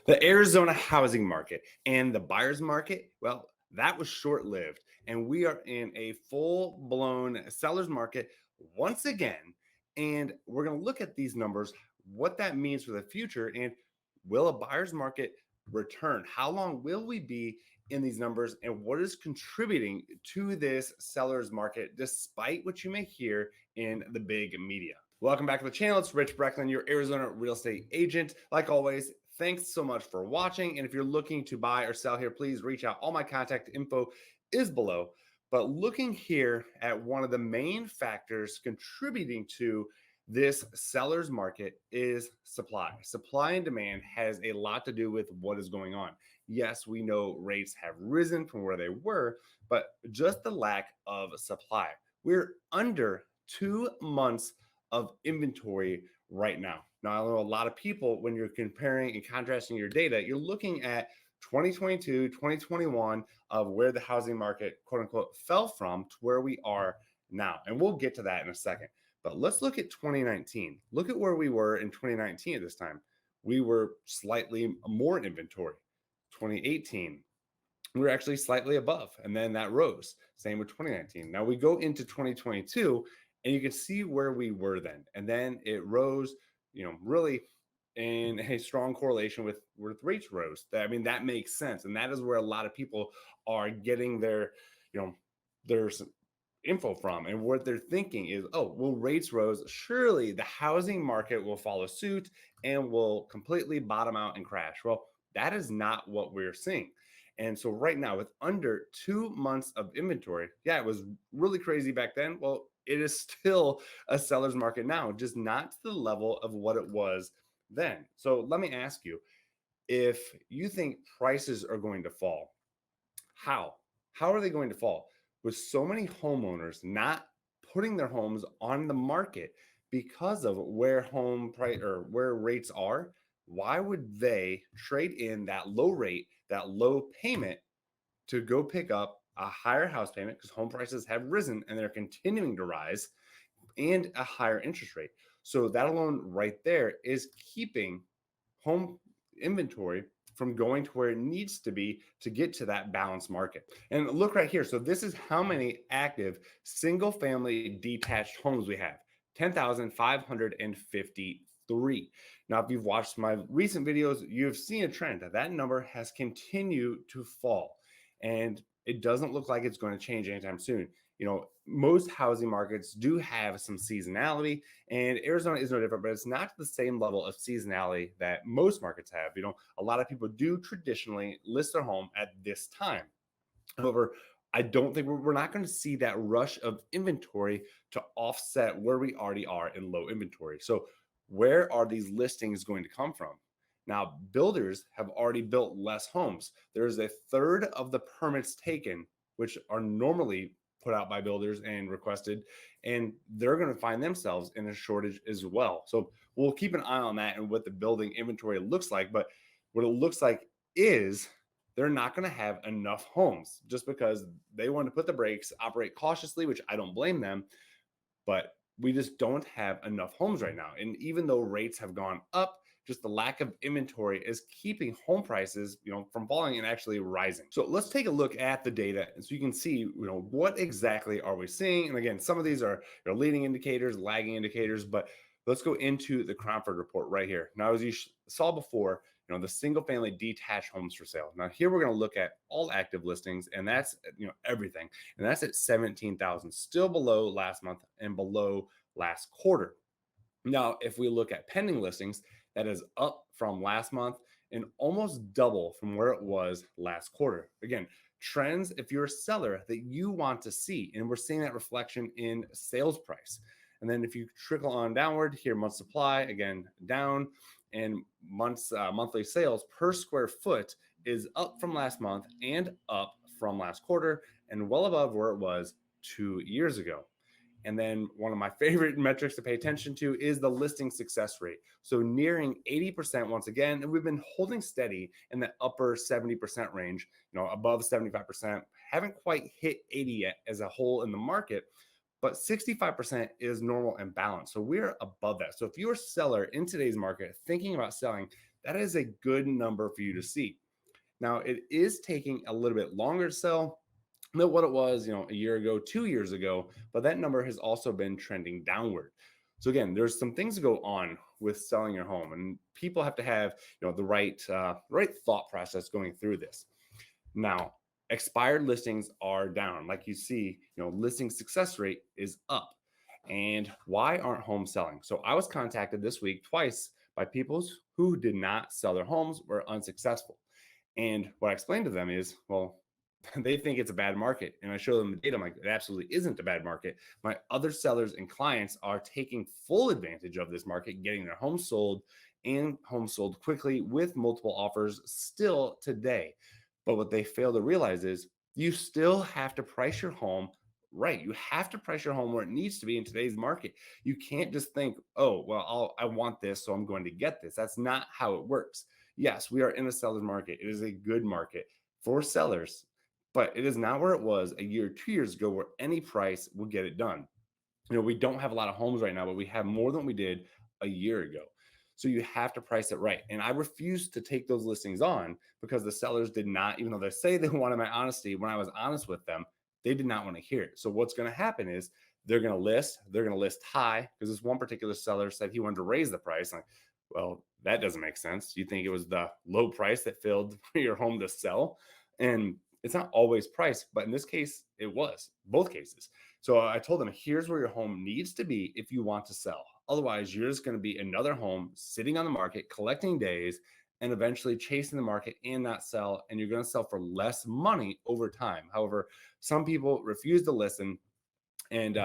The Arizona housing market and the buyer's market, well, that was short lived. And we are in a full blown seller's market once again. And we're going to look at these numbers, what that means for the future, and will a buyer's market return? How long will we be in these numbers, and what is contributing to this seller's market, despite what you may hear in the big media? Welcome back to the channel. It's Rich Brecklin, your Arizona real estate agent. Like always, thanks so much for watching. And if you're looking to buy or sell here, please reach out. All my contact info is below. But looking here at one of the main factors contributing to this seller's market is supply. Supply and demand has a lot to do with what is going on. Yes, we know rates have risen from where they were, but just the lack of supply. We're under 2 months of inventory right now. Now, I know a lot of people, when you're comparing and contrasting your data, you're looking at 2022, 2021 of where the housing market, quote unquote, fell from to where we are now. And we'll get to that in a second. But let's look at 2019. Look at where we were in 2019 at this time. We were slightly more inventory. 2018, we were actually slightly above, and then that rose. Same with 2019. Now we go into 2022, and you can see where we were then. And then it rose, really in a strong correlation with rates rose. That makes sense. And that is where a lot of people are getting their info from. And what they're thinking is, oh, well, rates rose. Surely the housing market will follow suit and will completely bottom out and crash. Well, that is not what we're seeing. And so right now, with under 2 months of inventory, yeah, it was really crazy back then. Well, it is still a seller's market now, just not to the level of what it was then. So let me ask you, if you think prices are going to fall, how are they going to fall? With so many homeowners not putting their homes on the market because of where home price or where rates are, why would they trade in that low rate, that low payment, to go pick up a higher house payment, because home prices have risen and they're continuing to rise, and a higher interest rate? So that alone right there is keeping home inventory from going to where it needs to be to get to that balanced market. And look right here. So this is how many active single family detached homes we have: 10,553. Now, if you've watched my recent videos, you've seen a trend that number has continued to fall, and it doesn't look like it's going to change anytime soon. Most housing markets do have some seasonality, and Arizona is no different, but it's not to the same level of seasonality that most markets have. A lot of people do traditionally list their home at this time. However, I don't think we're not going to see that rush of inventory to offset where we already are in low inventory. So where are these listings going to come from? Now, builders have already built less homes. There's a third of the permits taken, which are normally put out by builders and requested, and they're going to find themselves in a shortage as well. So we'll keep an eye on that and what the building inventory looks like. But what it looks like is they're not going to have enough homes, just because they want to put the brakes, operate cautiously, which I don't blame them. But we just don't have enough homes right now. And even though rates have gone up, just the lack of inventory is keeping home prices, from falling and actually rising. So let's take a look at the data, and so you can see, what exactly are we seeing. And again, some of these are leading indicators, lagging indicators, but let's go into the Cromford report right here. Now, as you saw before, the single family detached homes for sale. Now here we're going to look at all active listings, and that's, everything. And that's at 17,000, still below last month and below last quarter. Now, if we look at pending listings, that is up from last month and almost double from where it was last quarter. Again, trends, if you're a seller, that you want to see, and we're seeing that reflection in sales price. And then if you trickle on downward here, month supply, again, down, and monthly sales per square foot is up from last month and up from last quarter, and well above where it was 2 years ago. And then one of my favorite metrics to pay attention to is the listing success rate. So nearing 80% once again, and we've been holding steady in the upper 70% range, above 75%. Haven't quite hit 80 yet as a whole in the market, but 65% is normal and balanced. So we're above that. So if you're a seller in today's market thinking about selling, that is a good number for you to see. Now, it is taking a little bit longer to sell than what it was, a year ago, 2 years ago, but that number has also been trending downward. So again, there's some things to go on with selling your home, and people have to have, the right thought process going through this. Now, expired listings are down. Like you see, listing success rate is up. And why aren't homes selling? So I was contacted this week twice by people who did not sell their homes, were unsuccessful. And what I explained to them is, well, they think it's a bad market. And I show them the data. I'm like, it absolutely isn't a bad market. My other sellers and clients are taking full advantage of this market, getting their homes sold and homes sold quickly with multiple offers still today. But what they fail to realize is you still have to price your home right. You have to price your home where it needs to be in today's market. You can't just think, oh, well, I want this, so I'm going to get this. That's not how it works. Yes, we are in a seller's market. It is a good market for sellers, but it is not where it was a year, 2 years ago, where any price will get it done. We don't have a lot of homes right now, but we have more than we did a year ago. So you have to price it right. And I refused to take those listings on because the sellers did not, even though they say they wanted my honesty, when I was honest with them, they did not want to hear it. So what's going to happen is they're going to list high, because this one particular seller said he wanted to raise the price. I'm like, well, that doesn't make sense. You think it was the low price that filled your home to sell? And it's not always price, but in this case, it was both cases. So I told them, here's where your home needs to be if you want to sell. Otherwise, you're just going to be another home sitting on the market, collecting days, and eventually chasing the market and not sell. And you're going to sell for less money over time. However, some people refuse to listen. And,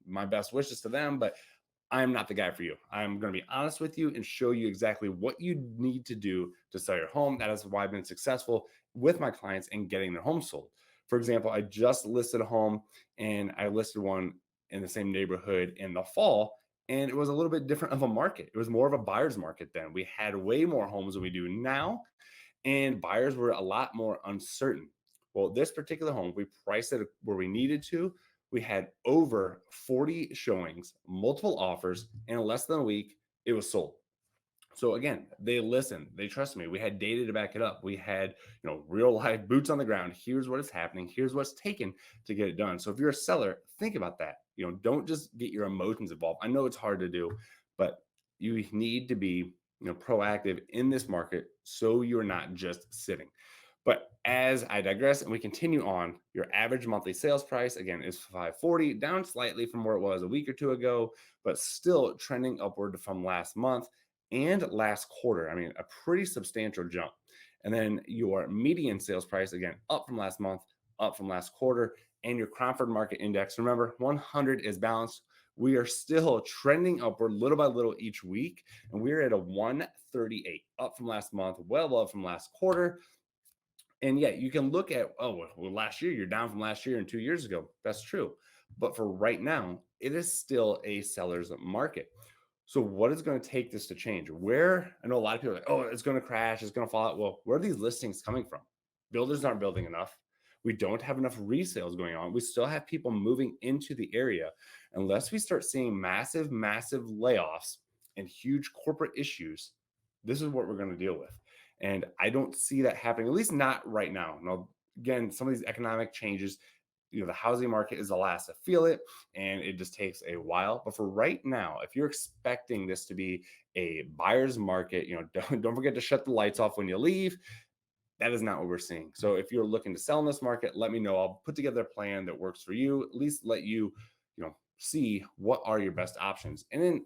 my best wishes to them, but I'm not the guy for you. I'm going to be honest with you and show you exactly what you need to do to sell your home. That is why I've been successful with my clients in getting their home sold. For example, I just listed a home, and I listed one in the same neighborhood in the fall, and it was a little bit different of a market. It was more of a buyer's market then. We had way more homes than we do now, and buyers were a lot more uncertain. Well, this particular home, we priced it where we needed to. We had over 40 showings, multiple offers, and in less than a week, it was sold. So again, they listened, they trust me. We had data to back it up. We had, real life boots on the ground. Here's what is happening. Here's what's taken to get it done. So if you're a seller, think about that. Don't just get your emotions involved. I know it's hard to do, but you need to be, proactive in this market so you're not just sitting. But as I digress and we continue on, your average monthly sales price again is 540, down slightly from where it was a week or two ago, but still trending upward from last month and last quarter. I mean, a pretty substantial jump. And then your median sales price, again, up from last month, up from last quarter, and your Cromford Market Index. Remember, 100 is balanced. We are still trending upward little by little each week, and we're at a 138, up from last month, well above from last quarter. And yet you can look at, oh, well, last year you're down from last year and 2 years ago. That's true. But for right now, it is still a seller's market. So what is going to take this to change? Where I know a lot of people are like, oh, it's going to crash, it's going to fall out. Well, where are these listings coming from? Builders aren't building enough. We don't have enough resales going on. We still have people moving into the area. Unless we start seeing massive, massive layoffs and huge corporate issues, this is what we're going to deal with. And I don't see that happening, at least not right now. Now, again, some of these economic changes, the housing market is the last to feel it, and it just takes a while. But for right now, if you're expecting this to be a buyer's market, don't forget to shut the lights off when you leave. That is not what we're seeing. So if you're looking to sell in this market, let me know. I'll put together a plan that works for you, at least let you, see what are your best options. And then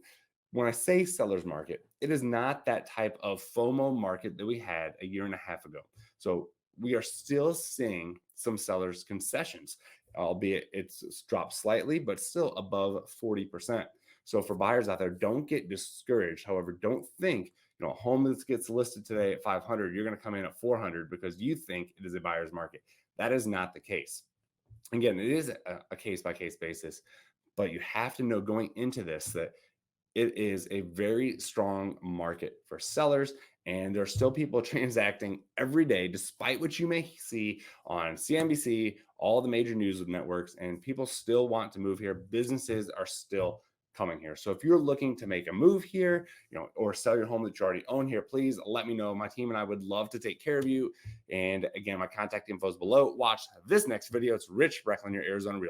when I say seller's market, it is not that type of FOMO market that we had a year and a half ago. So we are still seeing some sellers concessions, albeit it's dropped slightly, but still above 40%. So for buyers out there, don't get discouraged. However, don't think, a home that gets listed today at 500, you're going to come in at 400 because you think it is a buyer's market. That is not the case. Again, it is a case by case basis, but you have to know going into this that it is a very strong market for sellers, and there are still people transacting every day, despite what you may see on CNBC, all the major news networks, and people still want to move here. Businesses are still coming here. So if you're looking to make a move here, or sell your home that you already own here, please let me know. My team and I would love to take care of you. And again, my contact info is below. Watch this next video. It's Rich Brecklin, your Arizona Realtor.